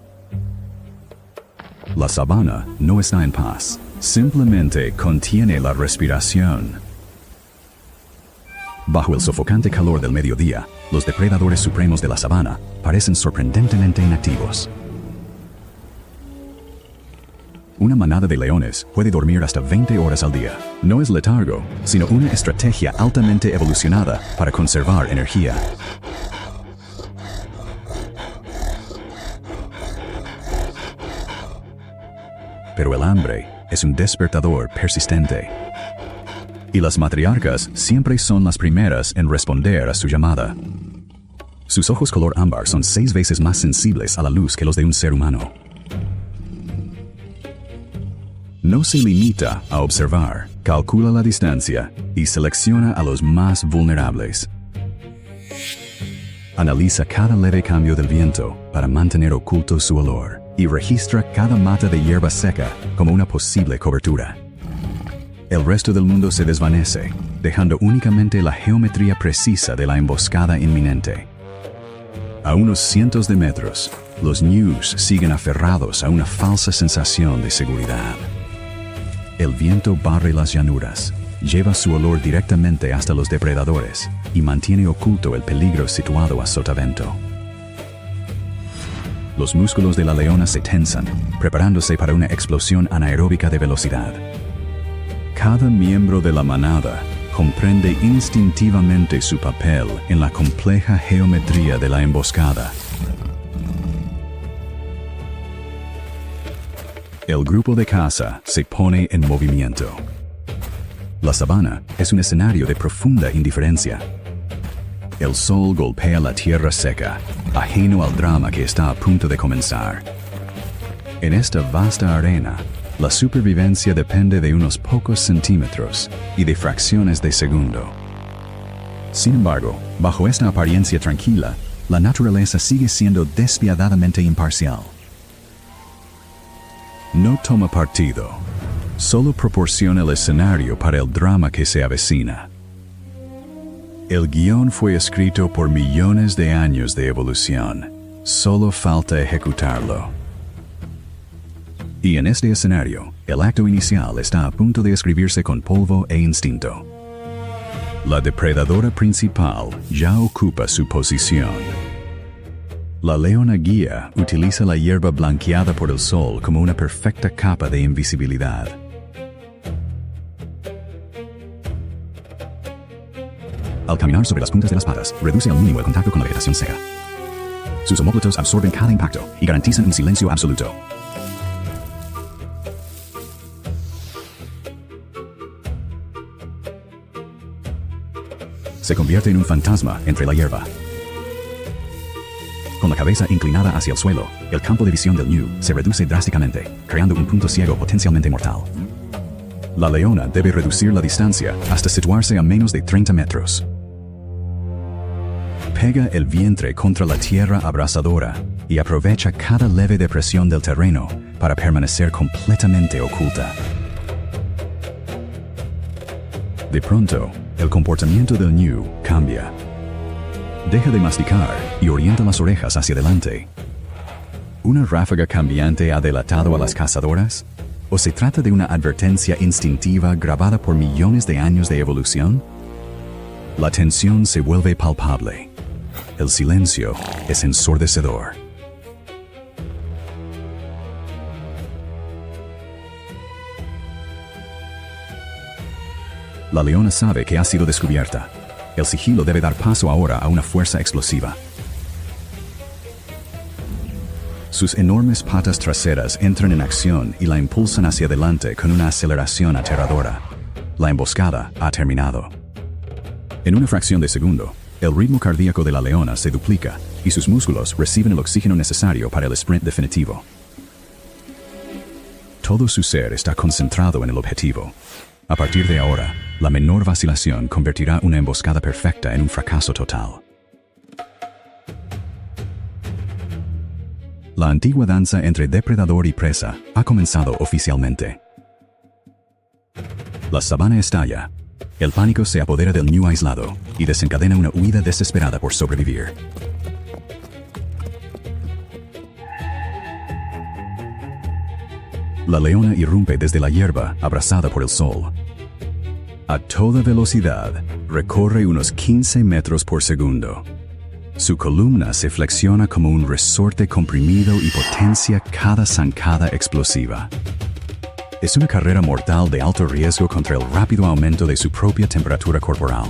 La sabana no está en paz, simplemente contiene la respiración. Bajo el sofocante calor del mediodía, los depredadores supremos de la sabana parecen sorprendentemente inactivos. Una manada de leones puede dormir hasta 20 horas al día. No es letargo, sino una estrategia altamente evolucionada para conservar energía. Pero el hambre es un despertador persistente. Y las matriarcas siempre son las primeras en responder a su llamada. Sus ojos color ámbar son 6 veces más sensibles a la luz que los de un ser humano. No se limita a observar, calcula la distancia y selecciona a los más vulnerables. Analiza cada leve cambio del viento para mantener oculto su olor y registra cada mata de hierba seca como una posible cobertura. El resto del mundo se desvanece, dejando únicamente la geometría precisa de la emboscada inminente. A unos cientos de metros, los ñus siguen aferrados a una falsa sensación de seguridad. El viento barre las llanuras, lleva su olor directamente hasta los depredadores y mantiene oculto el peligro situado a sotavento. Los músculos de la leona se tensan, preparándose para una explosión anaeróbica de velocidad. Cada miembro de la manada comprende instintivamente su papel en la compleja geometría de la emboscada. El grupo de caza se pone en movimiento. La sabana es un escenario de profunda indiferencia. El sol golpea la tierra seca, ajeno al drama que está a punto de comenzar. En esta vasta arena, la supervivencia depende de unos pocos centímetros y de fracciones de segundo. Sin embargo, bajo esta apariencia tranquila, la naturaleza sigue siendo despiadadamente imparcial. No toma partido, solo proporciona el escenario para el drama que se avecina. El guión fue escrito por millones de años de evolución, solo falta ejecutarlo. Y en este escenario, el acto inicial está a punto de escribirse con polvo e instinto. La depredadora principal ya ocupa su posición. La leona guía utiliza la hierba blanqueada por el sol como una perfecta capa de invisibilidad. Al caminar sobre las puntas de las patas, reduce al mínimo el contacto con la vegetación seca. Sus omóplatos absorben cada impacto y garantizan un silencio absoluto. Se convierte en un fantasma entre la hierba. Con la cabeza inclinada hacia el suelo, el campo de visión del ñu se reduce drásticamente, creando un punto ciego potencialmente mortal. La leona debe reducir la distancia hasta situarse a menos de 30 metros. Pega el vientre contra la tierra abrasadora y aprovecha cada leve depresión del terreno para permanecer completamente oculta. De pronto, el comportamiento del ñu cambia. Deja de masticar y orienta las orejas hacia adelante. ¿Una ráfaga cambiante ha delatado a las cazadoras? ¿O se trata de una advertencia instintiva grabada por millones de años de evolución? La tensión se vuelve palpable. El silencio es ensordecedor. La leona sabe que ha sido descubierta. El sigilo debe dar paso ahora a una fuerza explosiva. Sus enormes patas traseras entran en acción y la impulsan hacia adelante con una aceleración aterradora. La emboscada ha terminado. En una fracción de segundo, el ritmo cardíaco de la leona se duplica y sus músculos reciben el oxígeno necesario para el sprint definitivo. Todo su ser está concentrado en el objetivo. A partir de ahora, la menor vacilación convertirá una emboscada perfecta en un fracaso total. La antigua danza entre depredador y presa ha comenzado oficialmente. La sabana estalla. El pánico se apodera del ñu aislado y desencadena una huida desesperada por sobrevivir. La leona irrumpe desde la hierba, abrazada por el sol. A toda velocidad, recorre unos 15 metros por segundo. Su columna se flexiona como un resorte comprimido y potencia cada zancada explosiva. Es una carrera mortal de alto riesgo contra el rápido aumento de su propia temperatura corporal.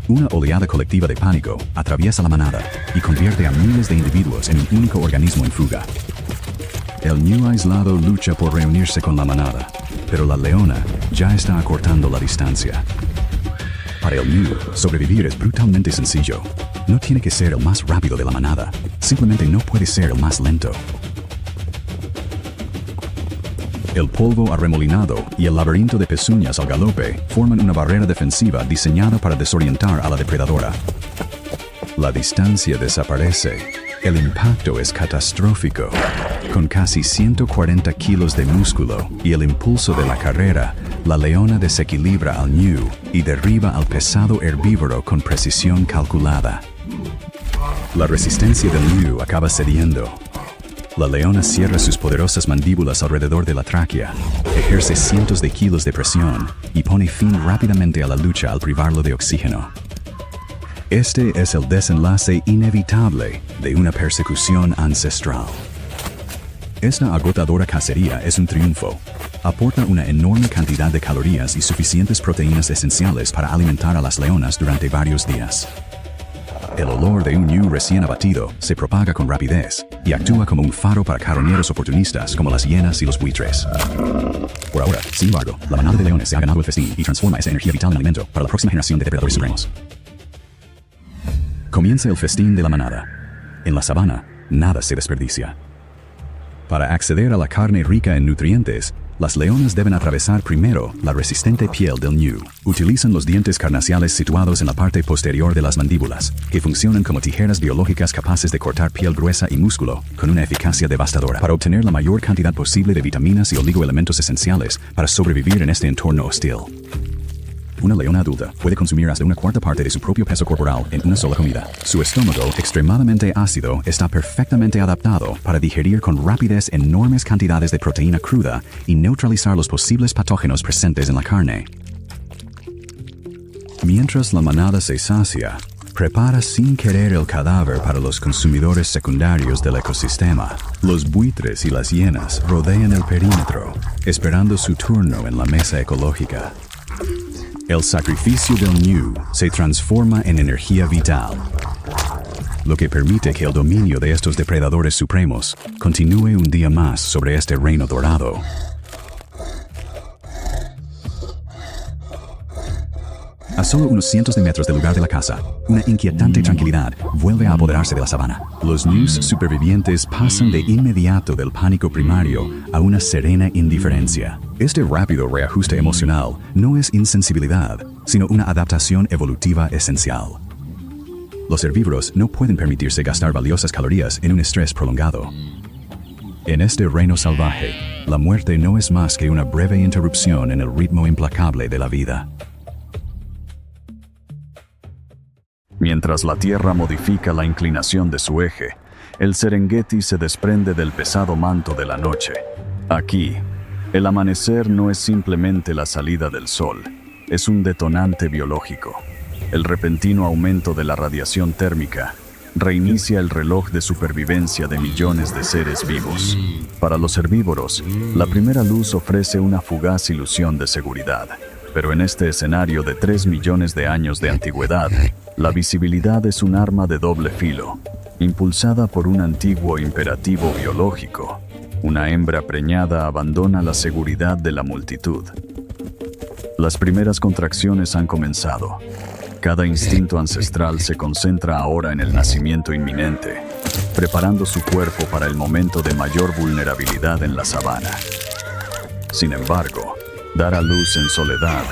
Una oleada colectiva de pánico atraviesa la manada y convierte a miles de individuos en un único organismo en fuga. El ñu aislado lucha por reunirse con la manada, pero la leona ya está acortando la distancia. Para el ñu, sobrevivir es brutalmente sencillo. No tiene que ser el más rápido de la manada, simplemente no puede ser el más lento. El polvo arremolinado y el laberinto de pezuñas al galope forman una barrera defensiva diseñada para desorientar a la depredadora. La distancia desaparece. El impacto es catastrófico. Con casi 140 kilos de músculo y el impulso de la carrera, la leona desequilibra al ñu y derriba al pesado herbívoro con precisión calculada. La resistencia del ñu acaba cediendo. La leona cierra sus poderosas mandíbulas alrededor de la tráquea, ejerce cientos de kilos de presión y pone fin rápidamente a la lucha al privarlo de oxígeno. Este es el desenlace inevitable de una persecución ancestral. Esta agotadora cacería es un triunfo. Aporta una enorme cantidad de calorías y suficientes proteínas esenciales para alimentar a las leonas durante varios días. El olor de un ñu recién abatido se propaga con rapidez y actúa como un faro para carroñeros oportunistas como las hienas y los buitres. Por ahora, sin embargo, la manada de leones se ha ganado el festín y transforma esa energía vital en alimento para la próxima generación de depredadores supremos. Comienza el festín de la manada. En la sabana, nada se desperdicia. Para acceder a la carne rica en nutrientes, las leonas deben atravesar primero la resistente piel del ñu. Utilizan los dientes carnaciales situados en la parte posterior de las mandíbulas, que funcionan como tijeras biológicas capaces de cortar piel gruesa y músculo con una eficacia devastadora para obtener la mayor cantidad posible de vitaminas y oligoelementos esenciales para sobrevivir en este entorno hostil. Una leona adulta puede consumir hasta una cuarta parte de su propio peso corporal en una sola comida. Su estómago, extremadamente ácido, está perfectamente adaptado para digerir con rapidez enormes cantidades de proteína cruda y neutralizar los posibles patógenos presentes en la carne. Mientras la manada se sacia, prepara sin querer el cadáver para los consumidores secundarios del ecosistema. Los buitres y las hienas rodean el perímetro, esperando su turno en la mesa ecológica. El sacrificio del ñu se transforma en energía vital, lo que permite que el dominio de estos depredadores supremos continúe un día más sobre este reino dorado. A solo unos cientos de metros del lugar de la caza, una inquietante tranquilidad vuelve a apoderarse de la sabana. Los ñus supervivientes pasan de inmediato del pánico primario a una serena indiferencia. Este rápido reajuste emocional no es insensibilidad, sino una adaptación evolutiva esencial. Los herbívoros no pueden permitirse gastar valiosas calorías en un estrés prolongado. En este reino salvaje, la muerte no es más que una breve interrupción en el ritmo implacable de la vida. Mientras la Tierra modifica la inclinación de su eje, el Serengeti se desprende del pesado manto de la noche. Aquí, el amanecer no es simplemente la salida del sol, es un detonante biológico. El repentino aumento de la radiación térmica reinicia el reloj de supervivencia de millones de seres vivos. Para los herbívoros, la primera luz ofrece una fugaz ilusión de seguridad. Pero en este escenario de 3 millones de años de antigüedad, la visibilidad es un arma de doble filo, impulsada por un antiguo imperativo biológico. Una hembra preñada abandona la seguridad de la multitud. Las primeras contracciones han comenzado. Cada instinto ancestral se concentra ahora en el nacimiento inminente, preparando su cuerpo para el momento de mayor vulnerabilidad en la sabana. Sin embargo, dar a luz en soledad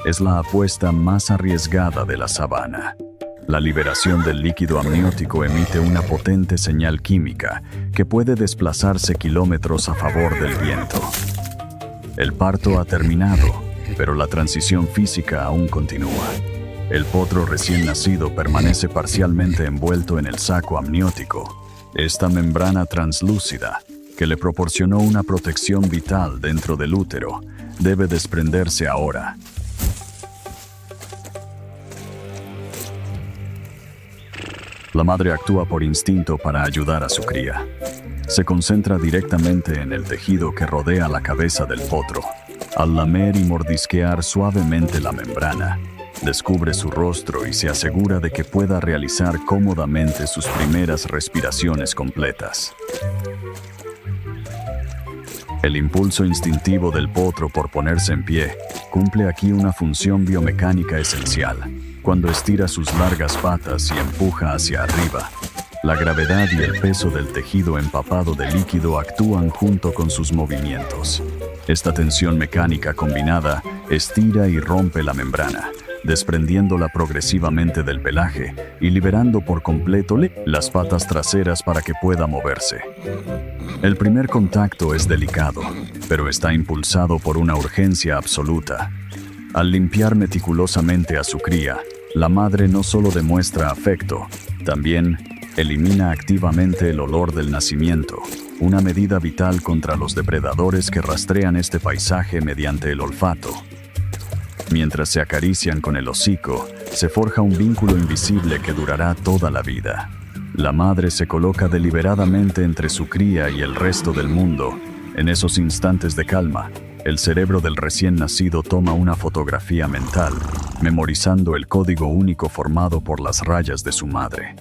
es la apuesta más arriesgada de la sabana. La liberación del líquido amniótico emite una potente señal química que puede desplazarse kilómetros a favor del viento. El parto ha terminado, pero la transición física aún continúa. El potro recién nacido permanece parcialmente envuelto en el saco amniótico. Esta membrana translúcida, que le proporcionó una protección vital dentro del útero, debe desprenderse ahora. La madre actúa por instinto para ayudar a su cría. Se concentra directamente en el tejido que rodea la cabeza del potro. Al lamer y mordisquear suavemente la membrana, descubre su rostro y se asegura de que pueda realizar cómodamente sus primeras respiraciones completas. El impulso instintivo del potro por ponerse en pie cumple aquí una función biomecánica esencial. Cuando estira sus largas patas y empuja hacia arriba, la gravedad y el peso del tejido empapado de líquido actúan junto con sus movimientos. Esta tensión mecánica combinada estira y rompe la membrana, desprendiéndola progresivamente del pelaje y liberando por completo las patas traseras para que pueda moverse. El primer contacto es delicado, pero está impulsado por una urgencia absoluta. Al limpiar meticulosamente a su cría, la madre no solo demuestra afecto, también elimina activamente el olor del nacimiento, una medida vital contra los depredadores que rastrean este paisaje mediante el olfato. Mientras se acarician con el hocico, se forja un vínculo invisible que durará toda la vida. La madre se coloca deliberadamente entre su cría y el resto del mundo. En esos instantes de calma, el cerebro del recién nacido toma una fotografía mental, memorizando el código único formado por las rayas de su madre.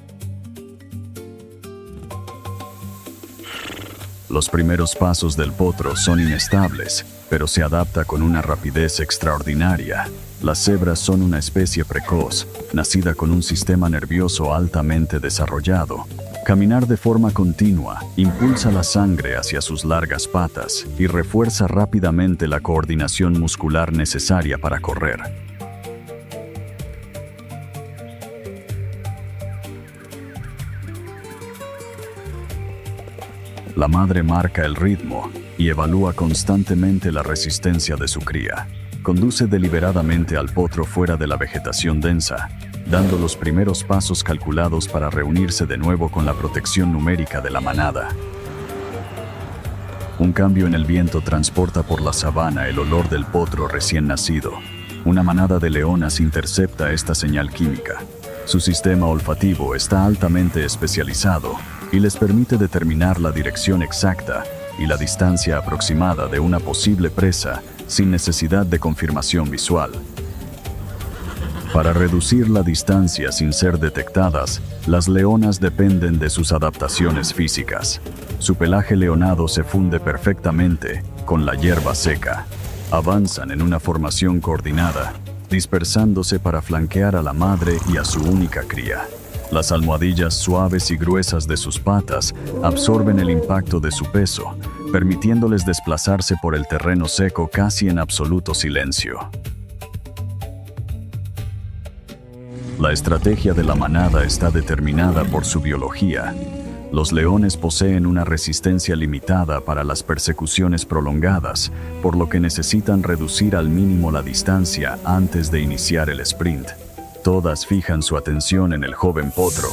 Los primeros pasos del potro son inestables, pero se adapta con una rapidez extraordinaria. Las cebras son una especie precoz, nacida con un sistema nervioso altamente desarrollado. Caminar de forma continua impulsa la sangre hacia sus largas patas y refuerza rápidamente la coordinación muscular necesaria para correr. La madre marca el ritmo y evalúa constantemente la resistencia de su cría. Conduce deliberadamente al potro fuera de la vegetación densa, dando los primeros pasos calculados para reunirse de nuevo con la protección numérica de la manada. Un cambio en el viento transporta por la sabana el olor del potro recién nacido. Una manada de leonas intercepta esta señal química. Su sistema olfativo está altamente especializado y les permite determinar la dirección exacta y la distancia aproximada de una posible presa sin necesidad de confirmación visual. Para reducir la distancia sin ser detectadas, las leonas dependen de sus adaptaciones físicas. Su pelaje leonado se funde perfectamente con la hierba seca. Avanzan en una formación coordinada, dispersándose para flanquear a la madre y a su única cría. Las almohadillas suaves y gruesas de sus patas absorben el impacto de su peso, permitiéndoles desplazarse por el terreno seco casi en absoluto silencio. La estrategia de la manada está determinada por su biología. Los leones poseen una resistencia limitada para las persecuciones prolongadas, por lo que necesitan reducir al mínimo la distancia antes de iniciar el sprint. Todas fijan su atención en el joven potro,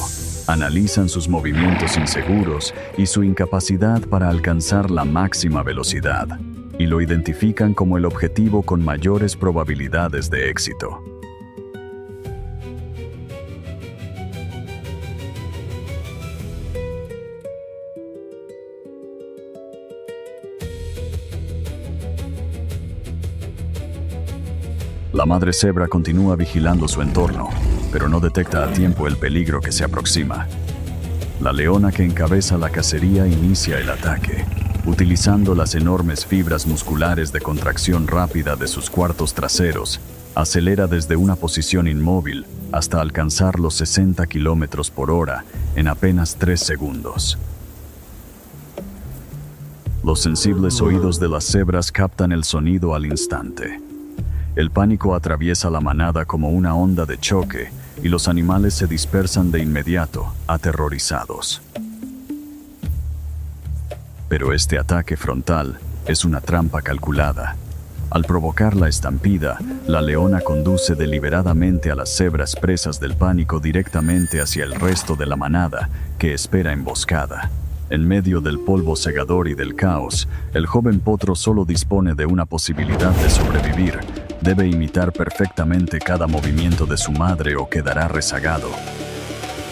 analizan sus movimientos inseguros y su incapacidad para alcanzar la máxima velocidad, y lo identifican como el objetivo con mayores probabilidades de éxito. La madre cebra continúa vigilando su entorno, pero no detecta a tiempo el peligro que se aproxima. La leona que encabeza la cacería inicia el ataque, utilizando las enormes fibras musculares de contracción rápida de sus cuartos traseros. Acelera desde una posición inmóvil hasta alcanzar los 60 km por hora en apenas 3 segundos. Los sensibles oídos de las cebras captan el sonido al instante. El pánico atraviesa la manada como una onda de choque y los animales se dispersan de inmediato, aterrorizados. Pero este ataque frontal es una trampa calculada. Al provocar la estampida, la leona conduce deliberadamente a las cebras presas del pánico directamente hacia el resto de la manada, que espera emboscada. En medio del polvo cegador y del caos, el joven potro solo dispone de una posibilidad de sobrevivir. Debe imitar perfectamente cada movimiento de su madre o quedará rezagado.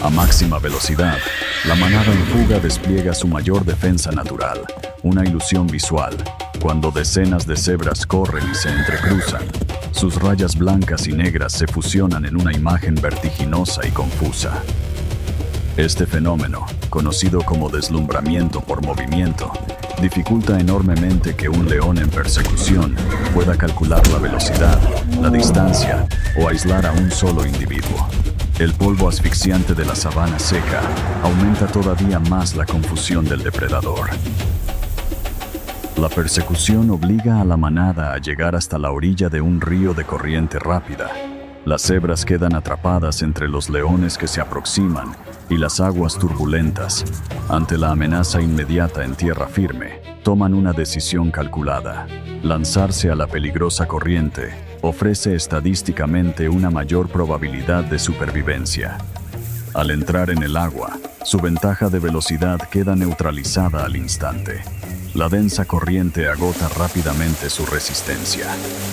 A máxima velocidad, la manada en fuga despliega su mayor defensa natural, una ilusión visual, cuando decenas de cebras corren y se entrecruzan. Sus rayas blancas y negras se fusionan en una imagen vertiginosa y confusa. Este fenómeno, conocido como deslumbramiento por movimiento, dificulta enormemente que un león en persecución pueda calcular la velocidad, la distancia o aislar a un solo individuo. El polvo asfixiante de la sabana seca aumenta todavía más la confusión del depredador. La persecución obliga a la manada a llegar hasta la orilla de un río de corriente rápida. Las cebras quedan atrapadas entre los leones que se aproximan y las aguas turbulentas. Ante la amenaza inmediata en tierra firme, toman una decisión calculada. Lanzarse a la peligrosa corriente ofrece estadísticamente una mayor probabilidad de supervivencia. Al entrar en el agua, su ventaja de velocidad queda neutralizada al instante. La densa corriente agota rápidamente su resistencia.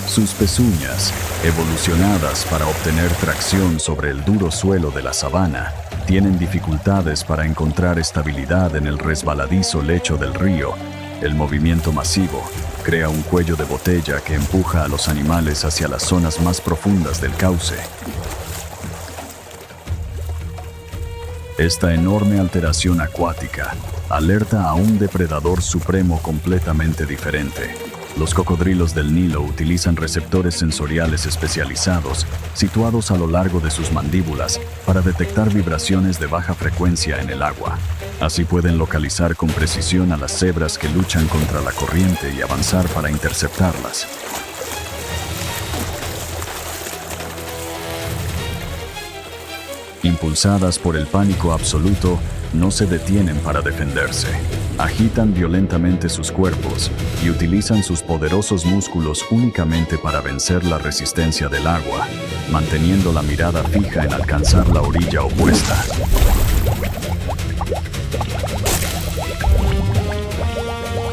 Sus pezuñas, evolucionadas para obtener tracción sobre el duro suelo de la sabana, tienen dificultades para encontrar estabilidad en el resbaladizo lecho del río. El movimiento masivo crea un cuello de botella que empuja a los animales hacia las zonas más profundas del cauce. Esta enorme alteración acuática alerta a un depredador supremo completamente diferente. Los cocodrilos del Nilo utilizan receptores sensoriales especializados situados a lo largo de sus mandíbulas para detectar vibraciones de baja frecuencia en el agua. Así pueden localizar con precisión a las cebras que luchan contra la corriente y avanzar para interceptarlas. Impulsadas por el pánico absoluto, no se detienen para defenderse. Agitan violentamente sus cuerpos y utilizan sus poderosos músculos únicamente para vencer la resistencia del agua, manteniendo la mirada fija en alcanzar la orilla opuesta.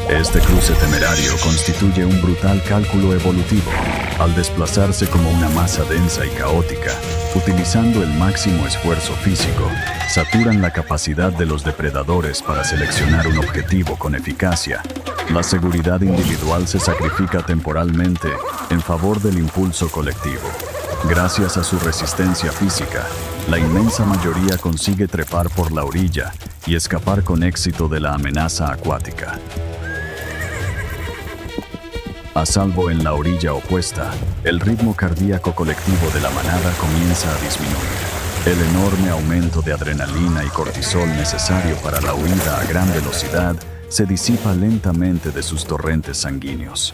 Este cruce temerario constituye un brutal cálculo evolutivo, al desplazarse como una masa densa y caótica, utilizando el máximo esfuerzo físico, saturan la capacidad de los depredadores para seleccionar un objetivo con eficacia. La seguridad individual se sacrifica temporalmente en favor del impulso colectivo. Gracias a su resistencia física, la inmensa mayoría consigue trepar por la orilla y escapar con éxito de la amenaza acuática. A salvo en la orilla opuesta, el ritmo cardíaco colectivo de la manada comienza a disminuir. El enorme aumento de adrenalina y cortisol necesario para la huida a gran velocidad se disipa lentamente de sus torrentes sanguíneos.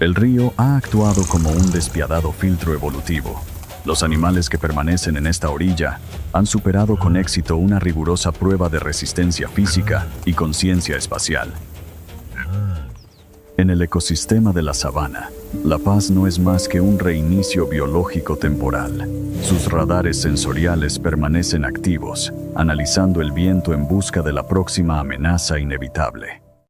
El río ha actuado como un despiadado filtro evolutivo. Los animales que permanecen en esta orilla han superado con éxito una rigurosa prueba de resistencia física y conciencia espacial. En el ecosistema de la sabana, la paz no es más que un reinicio biológico temporal. Sus radares sensoriales permanecen activos, analizando el viento en busca de la próxima amenaza inevitable.